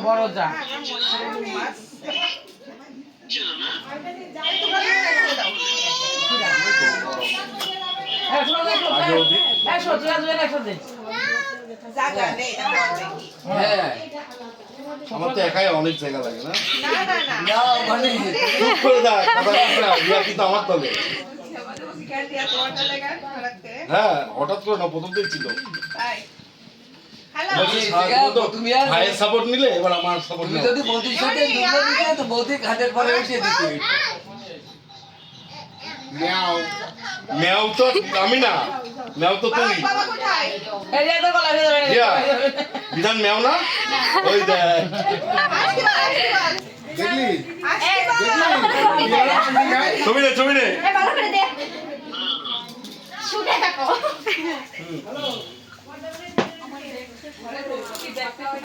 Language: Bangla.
বড় যা আমার তো একাই অনেক জায়গা লাগে না কিন্তু আমার তবে হ্যাঁ হঠাৎ করে না প্রথম দিন ছিল ভাইয়ের সাপোর্ট নিলে এবার আমার সাপোর্ট যদি বৌদির সাথে তো বৌদি ঘাটের পরে উঠিয়ে দিতে ম্যাও তো আমি না ম্যাও তো তুই বিধান ম্যাও না ওই দেখ দেখলি ছবি রে ছবি রে